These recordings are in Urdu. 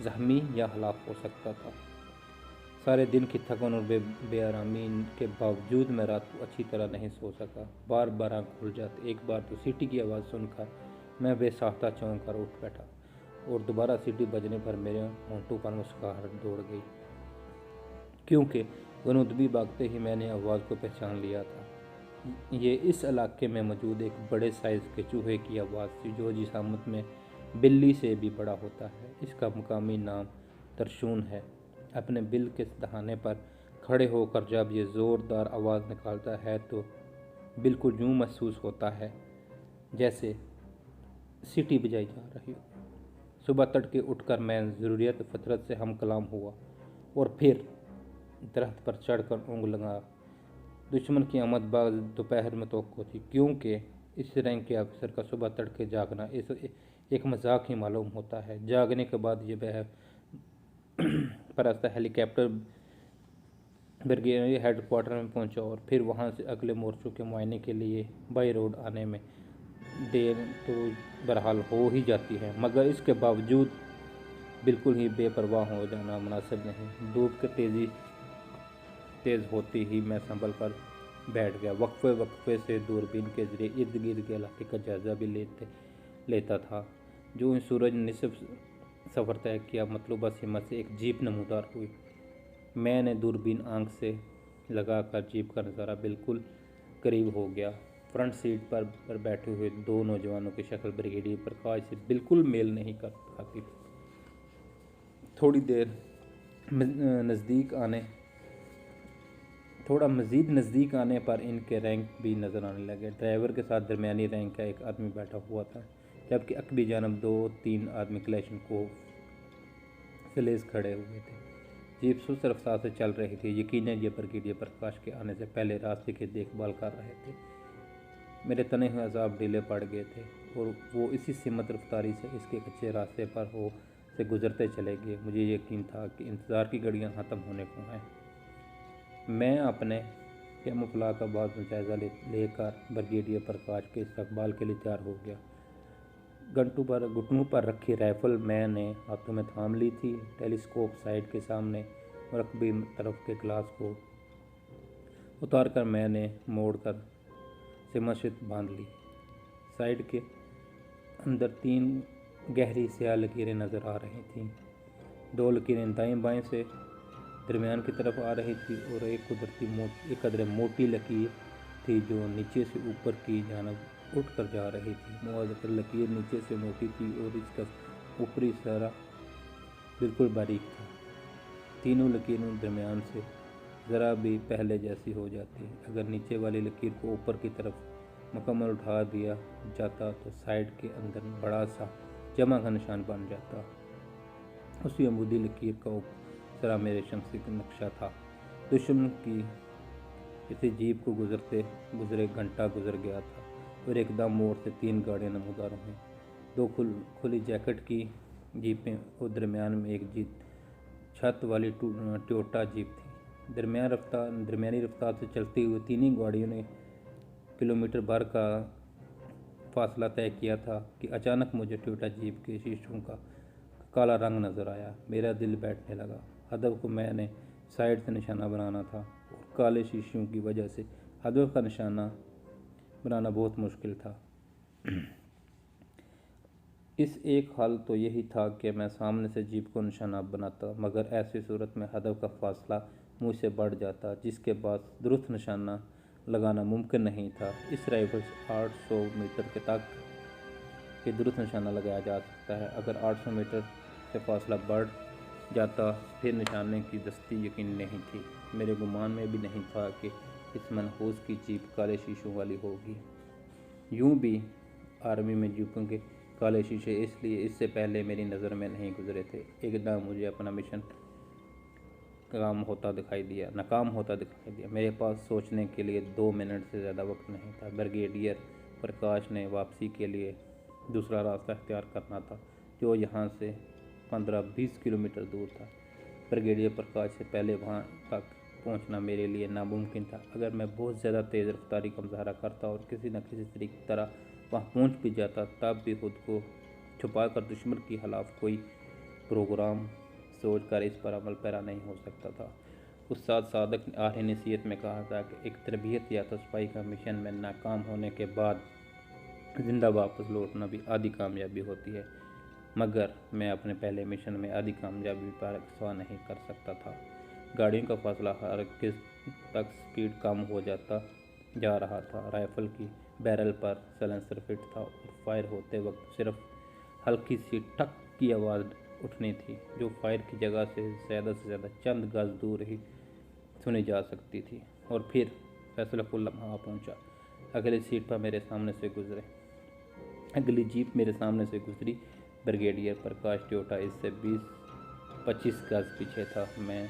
زخمی یا ہلاک ہو سکتا تھا۔ سارے دن کی تھکن اور بے آرامی کے باوجود میں رات کو اچھی طرح نہیں سو سکا۔ بار بار آنکھ کھل جاتی۔ ایک بار تو سیٹی کی آواز سن کر میں بے ساختہ چونک کر اٹھ بیٹھا اور دوبارہ سیٹی بجنے پر میرے ہونٹوں پر مسکراہٹ دوڑ گئی، کیونکہ غنودبی بھاگتے ہی میں نے آواز کو پہچان لیا تھا۔ یہ اس علاقے میں موجود ایک بڑے سائز کے چوہے کی آواز تھی، جو جسامت میں بلی سے بھی بڑا ہوتا ہے۔ اس کا مقامی نام ترشون ہے۔ اپنے بل کے دہانے پر کھڑے ہو کر جب یہ زوردار آواز نکالتا ہے تو بالکل یوں محسوس ہوتا ہے جیسے سیٹی بجائی جا رہی ہو۔ صبح تڑکے اٹھ کر میں ضروریت فطرت سے ہم کلام ہوا اور پھر درخت پر چڑھ کر اونگ لگا۔ دشمن کی آمد بعد دوپہر میں توقع تھی، کیونکہ اس رینک کے افسر کا صبح تڑکے جاگنا ایک مذاق ہی معلوم ہوتا ہے۔ جاگنے کے بعد یہ بہ پرستہ ہیلی کاپٹر برگیڈ ہیڈ کوارٹر میں پہنچا اور پھر وہاں سے اگلے مورچوں کے معائنے کے لیے بائی روڈ آنے میں دیر تو بہرحال ہو ہی جاتی ہے، مگر اس کے باوجود بالکل ہی بے پرواہ ہو جانا مناسب نہیں۔ دھوپ کے تیز ہوتی ہی میں سنبھل کر بیٹھ گیا۔ وقفے سے دوربین کے ذریعے ارد گرد کے علاقے کا جائزہ بھی لیتا تھا۔ جو ان سورج نصف سفر طے کیا، مطلوبہ سمت سے ایک جیپ نمودار ہوئی۔ میں نے دوربین آنکھ سے لگا کر جیپ کا نظارہ بالکل قریب ہو گیا۔ فرنٹ سیٹ پر بیٹھے ہوئے دو نوجوانوں کی شکل بریگیڈیئر پرکاش سے بالکل میل نہیں کھاتی تھی۔ تھوڑا مزید نزدیک آنے پر ان کے رینک بھی نظر آنے لگے۔ ڈرائیور کے ساتھ درمیانی رینک کا ایک آدمی بیٹھا ہوا تھا، جبکہ عقبی جانب 2-3 آدمی کلیشنکوف فلیز کھڑے ہوئے تھے۔ جیپ سست رفتار سے چل رہی تھی، یقیناً یہ بریگیڈیئر پرکاش کے آنے سے پہلے راستے کی دیکھ بھال کر رہے تھے۔ میرے تنے ہوئے اعصاب ڈھیلے پڑ گئے تھے اور وہ اسی سمت رفتاری سے اس کے کچے راستے پر سے گزرتے چلے گئے۔ مجھے یقین تھا کہ انتظار کی گھڑیاں ختم ہونے کو ہیں۔ میں اپنے کیموفلاج کا بعض جائزہ لے کر بریگیڈیئر پرکاش کے استقبال کے لیے تیار ہو گیا۔ گھٹنوں پر رکھی رائفل میں نے ہاتھوں میں تھام لی تھی۔ ٹیلیسکوپ سائٹ کے سامنے اور عقبی طرف کے گلاس کو اتار کر میں نے موڑ کر سمت باندھ لی۔ سائٹ کے اندر 3 گہری سیاہ لکیریں نظر آ رہی تھیں۔ 2 لکیریں دائیں بائیں سے درمیان کی طرف آ رہی تھی اور ایک قدرے موٹی لکیر تھی جو نیچے سے اوپر کی جانب اٹھ کر جا رہی تھی۔ موازی لکیر نیچے سے موٹی تھی اور اس کا اوپری سرا بالکل باریک تھا۔ تینوں لکیروں درمیان سے ذرا بھی پہلے جیسی ہو جاتی۔ اگر نیچے والی لکیر کو اوپر کی طرف مکمل اٹھا دیا جاتا تو سائٹ کے اندر بڑا سا جمع کا نشان بن جاتا۔ اسی عمودی لکیر کا سرا میرے شمسی نقشہ تھا۔ دشمن کی اسی جیپ کو گزرے گھنٹہ گزر گیا تھا اور ایک دم موڑ سے 3 گاڑیاں نمودار ہوئیں۔ 2 کھلی جیکٹ کی جیپیں اور درمیان میں ایک چھت والی ٹویوٹا جیپ تھی۔ درمیانی رفتار سے چلتی ہوئی تینوں گاڑیوں نے کلومیٹر بھر کا فاصلہ طے کیا تھا کہ اچانک مجھے ٹویوٹا جیپ کے شیشوں کا کالا رنگ نظر آیا۔ میرا دل بیٹھنے لگا۔ ہدف کو میں نے سائڈ سے نشانہ بنانا تھا اور کالے شیشوں کی وجہ سے ہدف کا نشانہ بنانا بہت مشکل تھا۔ اس ایک حل تو یہی تھا کہ میں سامنے سے جیپ کو نشانہ بناتا، مگر ایسی صورت میں ہدف کا فاصلہ مجھ سے بڑھ جاتا، جس کے بعد درست نشانہ لگانا ممکن نہیں تھا۔ اس رائفل سے 800 میٹر تک کے درست نشانہ لگایا جا سکتا ہے۔ اگر 800 میٹر سے فاصلہ بڑھ جاتا پھر نشانے کی درستی یقینی نہیں تھی۔ میرے گمان میں بھی نہیں تھا کہ اس منحوس کی جیپ کالے شیشوں والی ہوگی۔ یوں بھی آرمی میں جیپوں کے کالے شیشے اس سے پہلے میری نظر میں نہیں گزرے تھے۔ ایک دم مجھے اپنا مشن ناکام ہوتا دکھائی دیا۔ میرے پاس سوچنے کے لیے 2 منٹ سے زیادہ وقت نہیں تھا۔ بریگیڈیئر پرکاش نے واپسی کے لیے دوسرا راستہ اختیار کرنا تھا، جو یہاں سے 15-20 کلومیٹر دور تھا۔ بریگیڈیئر پرکاش سے پہلے وہاں تک پہنچنا میرے لیے ناممکن تھا۔ اگر میں بہت زیادہ تیز رفتاری کا مظاہرہ کرتا اور کسی نہ کسی طرح وہاں پہنچ بھی جاتا، تب بھی خود کو چھپا کر دشمن کے خلاف کوئی پروگرام سوچ کر اس پر عمل پیرا نہیں ہو سکتا تھا۔ استاد صادق نے آخری نصیحت میں کہا تھا کہ ایک تربیت یا صفائی کا مشن میں ناکام ہونے کے بعد زندہ واپس لوٹنا بھی آدھی کامیابی ہوتی ہے، مگر میں اپنے پہلے مشن میں آدھی کامیابی پر اکتفا نہیں کر سکتا تھا۔ گاڑیوں کا فاصلہ ہر قسط تک سپیڈ کم ہو جاتا جا رہا تھا۔ رائفل کی بیرل پر سلنسر فٹ تھا اور فائر ہوتے وقت صرف ہلکی سی ٹک کی آواز اٹھنی تھی، جو فائر کی جگہ سے زیادہ چند گز دور ہی سنی جا سکتی تھی۔ اور پھر فیصلہ کن لمحہ پہنچا۔ اگلی جیپ میرے سامنے سے گزری۔ بریگیڈیئر پرکاش ٹویوٹا اس سے 20-25 گز پیچھے تھا۔ میں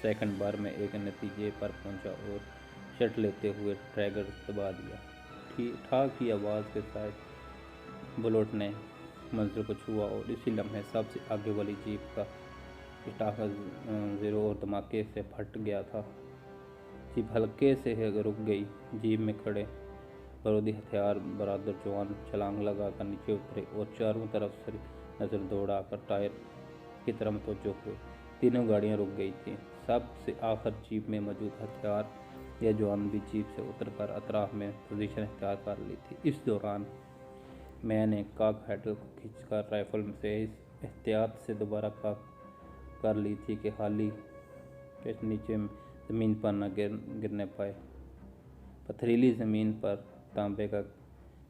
سیکنڈ بار میں ایک نتیجے پر پہنچا اور شٹ لیتے ہوئے ٹریگر دبا دیا۔ ٹھا کی آواز کے ساتھ بلوٹ نے منزل کو چھوا اور اسی لمحے سب سے آگے والی جیپ کا پٹاخہ زیرو اور دھماکے سے پھٹ گیا تھا۔ جیپ ہلکے سے رک گئی۔ جیپ میں کھڑے بارودی ہتھیار بردار جوان چھلانگ لگا کر نیچے اترے اور چاروں طرف سے نظر دوڑا کر ٹائر کی طرف متوجہ ہوئے۔ تینوں گاڑیاں رک گئی تھیں۔ سب سے آخر جیپ میں موجود ہتھیار یا جوان بھی جیپ سے اتر کر اطراف میں پوزیشن اختیار کر لی تھی۔ اس دوران میں نے کاک ہیڈل کو کھینچ کر رائفل سے احتیاط سے دوبارہ کاک کر لی تھی کہ خالی کیش نیچے زمین پر نہ گرنے پائے۔ پتھریلی زمین پر تانبے کا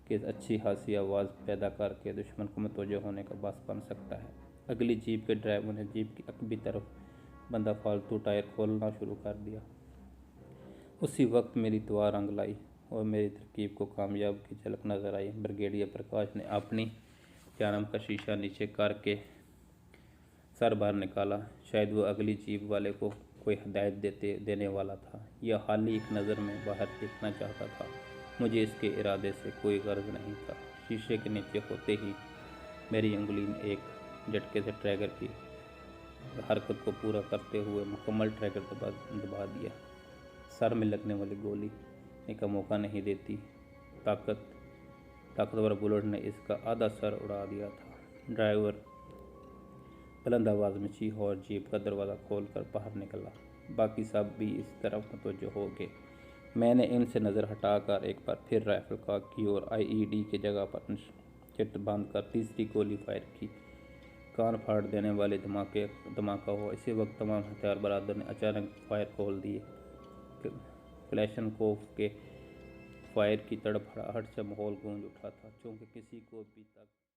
کیس اچھی خاصی آواز پیدا کر کے دشمن کو متوجہ ہونے کا باعث بن سکتا ہے۔ اگلی جیپ کے ڈرائیور نے جیپ کی عقبی طرف بندہ فالتو ٹائر کھولنا شروع کر دیا۔ اسی وقت میری دعا رنگ لائی اور میری ترکیب کو کامیاب کی جھلک نظر آئی۔ بریگیڈیئر پرکاش نے اپنی جانب کا شیشہ نیچے کر کے سر باہر نکالا۔ شاید وہ اگلی جیپ والے کو کوئی ہدایت دینے والا تھا یا خالی ایک نظر میں باہر دیکھنا چاہتا تھا۔ مجھے اس کے ارادے سے کوئی غرض نہیں تھا۔ شیشے کے نیچے ہوتے ہی میری انگلی نے ایک جھٹکے سے ٹریگر کی حرکت کو پورا کرتے ہوئے مکمل ٹریگر دبا دیا۔ سر میں لگنے والی گولی کا موقع نہیں دیتی طاقتور بلٹ نے اس کا آدھا سر اڑا دیا تھا۔ ڈرائیور بلند آواز میں چیخا اور جیپ کا دروازہ کھول کر باہر نکلا۔ باقی سب بھی اس طرف متوجہ ہو گئے۔ میں نے ان سے نظر ہٹا کر ایک بار پھر رائفل کاک کی اور آئی ای ڈی کی جگہ پر چٹ باندھ کر تیسری گولی فائر کی۔ کان پھاڑ دینے والی دھماکہ ہوا۔ اسی وقت تمام ہتھیار بردار نے اچانک فائر کھول دیے۔ کلاشنکوف کے فائر کی تڑپڑاہٹ سے ماحول گونج اٹھا تھا، چونکہ کسی کو بھی تک